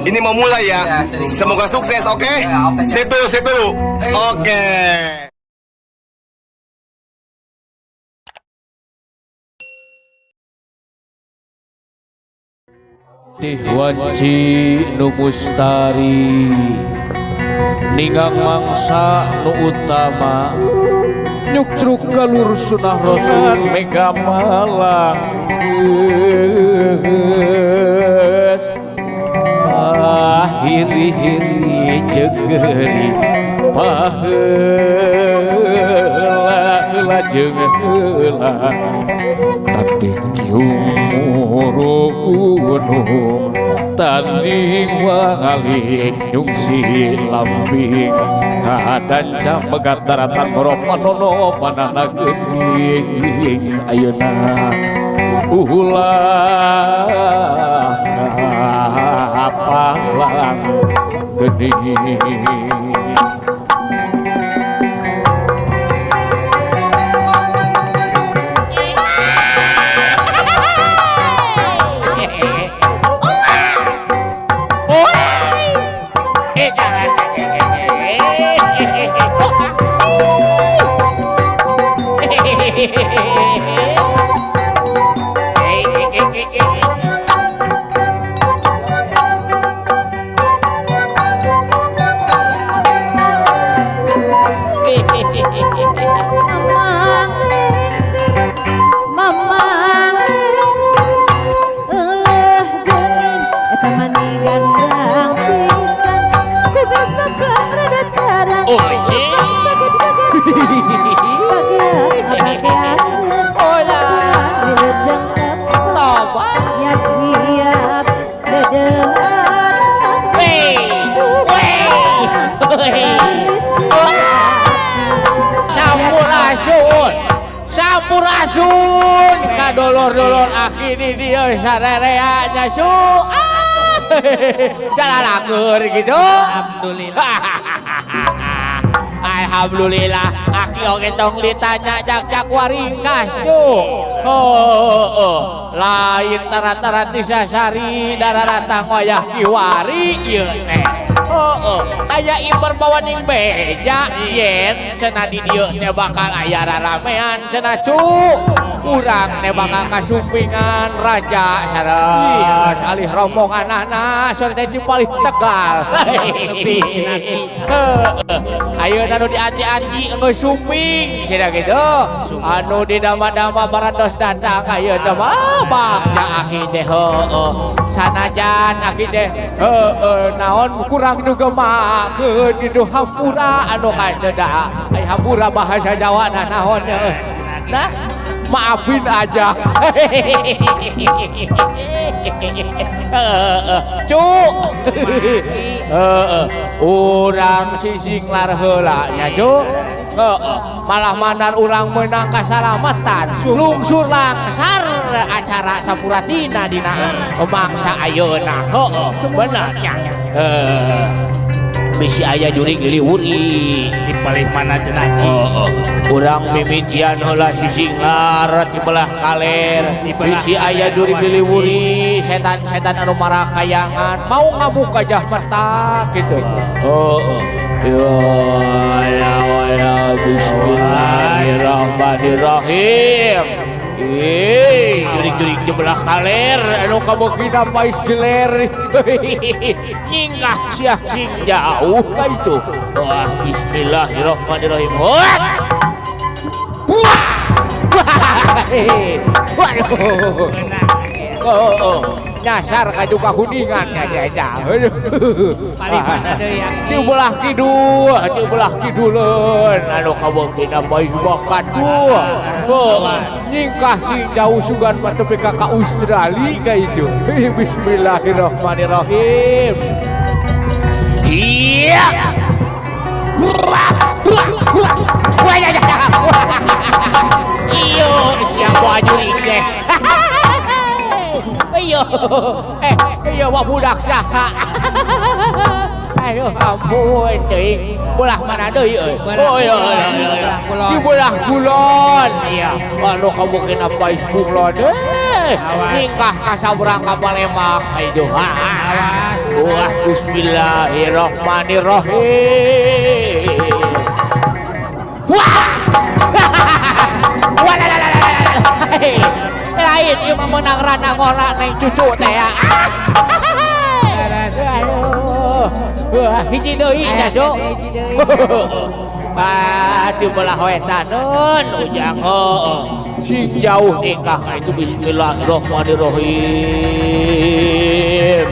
Ini mau mulai ya. Ya, sering. Semoga sukses, oke? Ya, oke. Sip dulu. Oke. Tih wanci nu mustari ningang mangsa nu utama nyukcruk galur sunah rasul mega malang geus hiri-hiri jegeuri paheula jeung heula tanding kiumuru gunung tanding walik nyungsi lambing kadanca megat daratan meropanono panana geuning ayeuna ulah kapalang geuning. Sampurasun kadolor-dolor akhirnya dia sarereanya su jalalakur gitu. Alhamdulillah aki oge tong ditanya jak waringkas cu lain tara-tara tisasari dararatang wayah kiwari ieu teh aya imber bawa ning beja yen cenah di dieu teh bakal aya raramean cenah cu urang teh bakal kasumpingan raja sareus alih rombonganana sore teh paling Tegal ayeuna nu dianji-anji geus sumping cenah kitu anu di dama-dama baratos datang ayeuna mah bagja aki teh sanajan aki teh naon kurang juga makeun itu hampura anu kadeda ai hampura bahasa Jawa naon nah maafin aja cu urang sising lar heula nya cu malah mandan urang meunang kasalamatan lungsur langsar acara Sapuratina dina mangsa ayeuna bener nya bisi aya jurig liwuri di paling mana cenah urang mimitian heula sisinglar ti belah kaler bisi aya jurig liwuri setan-setan anu marakayangan mau ngabuka jah mata gitu ya bismillahirrahmanirrahim jurig-jurig jebelah kaler anu kabukina pais jeler nyingkah siah sing jauh ka itu wah bismillahirrahmanirrahim waduh nyasar ka duka kuningan nya paling mana deui ciubelah kidulun anu kabukina pais bakat nyingkah sing jauh sugan mah tepi ka Australia ka itu bismillahirrahmanirrahim iya iyo siapa ajuri deh iyo wah budak saha ayo ampun teuing belah mana deui euy oh iya di belah kulon iya anu kabukina pais kulon nikah ka sabrang ka Palembang ayo wah Bismillahirrahmanirrahim. Wah! Lain ieu mah meunang rana ngora neng cucu teh ya. Wah, hiji deui nya, Jo. Di belah wetaneun ujang sing jauh nikah itu Bismillahirrahmanirrahim.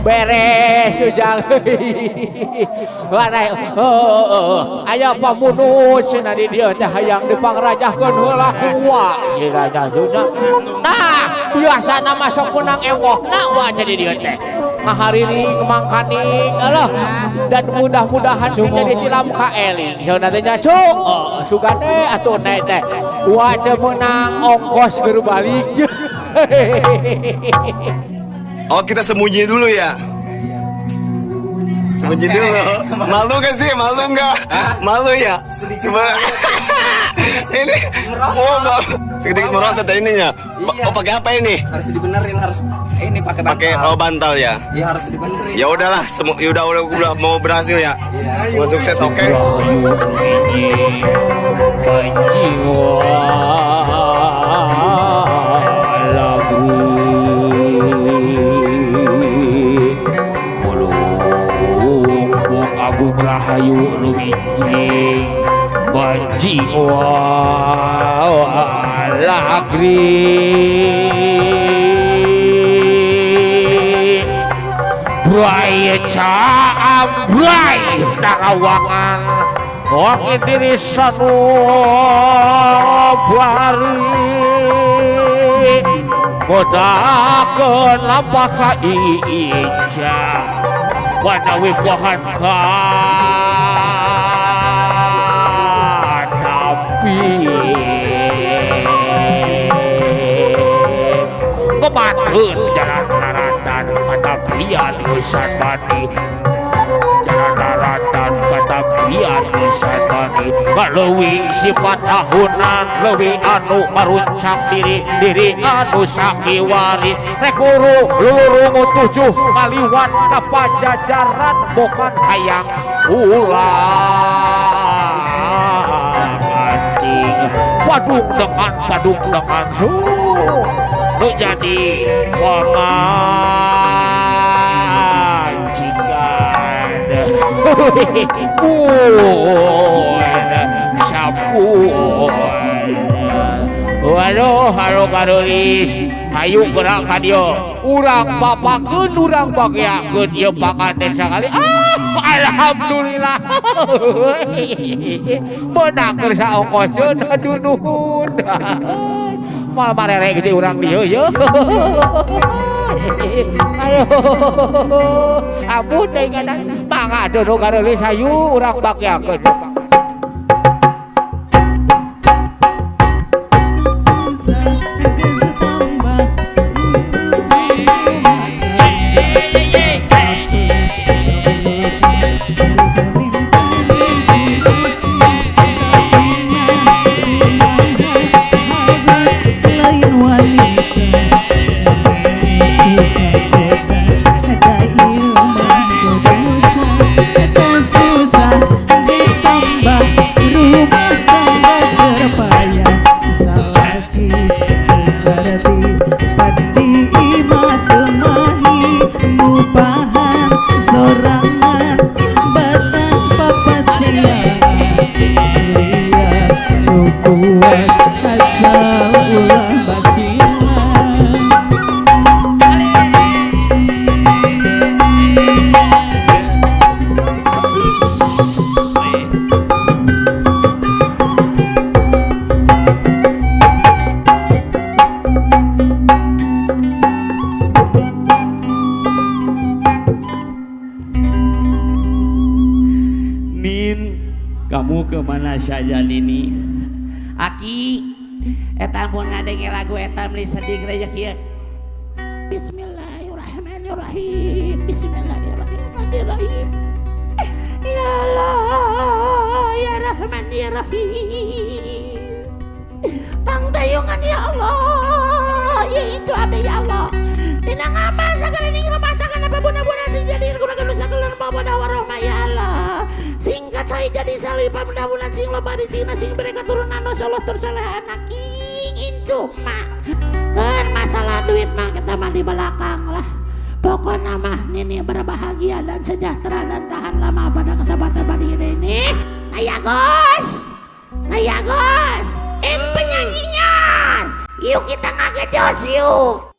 Beres ujang. Aya pamunut cenah di dieu teh hayang dipangrajahkeun heula ku wa si raja sudah. Nah, biasana masuk menang ewohna wa jadi dieu teh. Ngahariring mangkaning Allah dan mudah-mudahan sing jadi tilam ka eling. Sauna teh nya cu, sugane atuh naik teh. Wa teh menang ongkos keur balik. Oh, kita sembunyi dulu ya. Sembunyi dulu. Malu gak sih? Malu nggak? Malu ya? Ini sedikit merosot ininya. Oh, pakai apa ini? Harus dibenerin, harus ini pakai bantal ya. Iya, harus dibenerin. Ya udahlah, udah mau berhasil ya. Mau sukses, oke? Agung Rahayu Lumijing Banji Lagri Brai Caam Brai Narawangan Oke diri sanu Bari Modakeun lampah ka Iija Wanawi pohon tapi kematun jalan daratan kata pian usan bani jalan daratan kata pian usan bani melalui sifat tahunan lebih anu meruncak diri anu sakiwari rek guru lulurumu 7 kaliwat ka pajajaran bukan hayang ulang anjing padung dengan su lu jadi pemancingan waduh halo karulis ayo gerak ka dieu urang bapakeun urang bagyakeun ieu panganten sakali alhamdulillah beunang keur saongkoseun hatur nuhun mal marere gede urang dieu ye ayo ampun deui ngadan mangga dodo karulis ayo urang bagyakeun Kamu kemana saja Nini? Aki, etam pun ngadenge lagu etam li sedih gereja kieu. Bismillahirrahmanirrahim. Bismillahirrahmanirrahim. Ya Allah, ya Rahman ya Rahim. Tang dayungan ya Allah. Ya itu abdi ya Allah. Dina ngamal sagala ning rumah tangga apa buna-buna sing jadi kunakan sagala bawa warahmah ya Allah. Singkat saya jadi salipah mudah-mudahan sing loba di Cina sing mereka turunan Allah tersalah anak incu mah. Kan masalah duit mah kita mah di belakang lah. Pokoknya mah ini berbahagia dan sejahtera dan tahan lama pada kesempatan pada ini. Ayagos, penyanyinya. Yuk kita ngagejos yuk.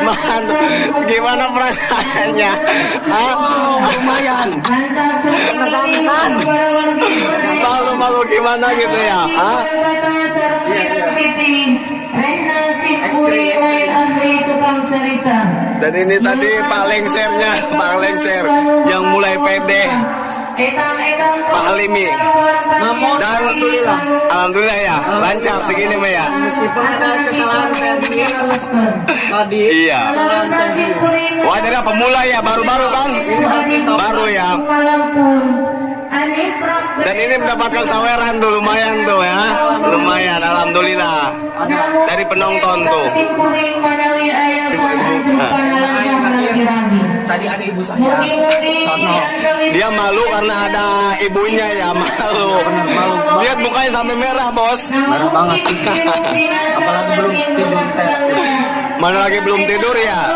Man, gimana perasaannya? Lumayan. Malu-malu gimana gitu ya? Dan ini tadi Pak Lengsernya, Pak Lengser yang mulai pede. Pak Halimi. Dan alhamdulillah ya, lancar segini mah ya. Meskipun ada kesalahan tadi. Iya. Wajarnya pemula ya, baru-baru kan? Baru ya. Dan ini mendapatkan saweran tuh, lumayan tuh ya. Lumayan, alhamdulillah. Dari penonton tuh. Tadi ada ibu saya. Dia malu karena ada ibunya ya, malu. Lihat mukanya sampai merah, Bos. Merah banget. Apalagi belum tidur. Mana lagi belum tidur ya?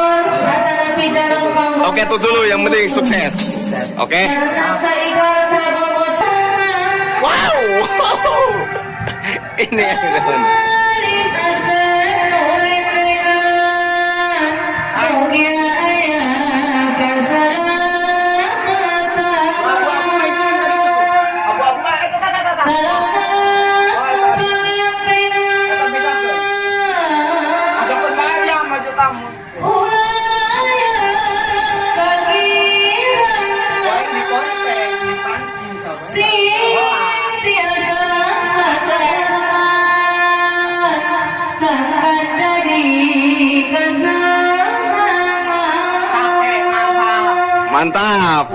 Oke, itu dulu yang penting sukses. Oke. Wow. Ini ya teman. Mantap.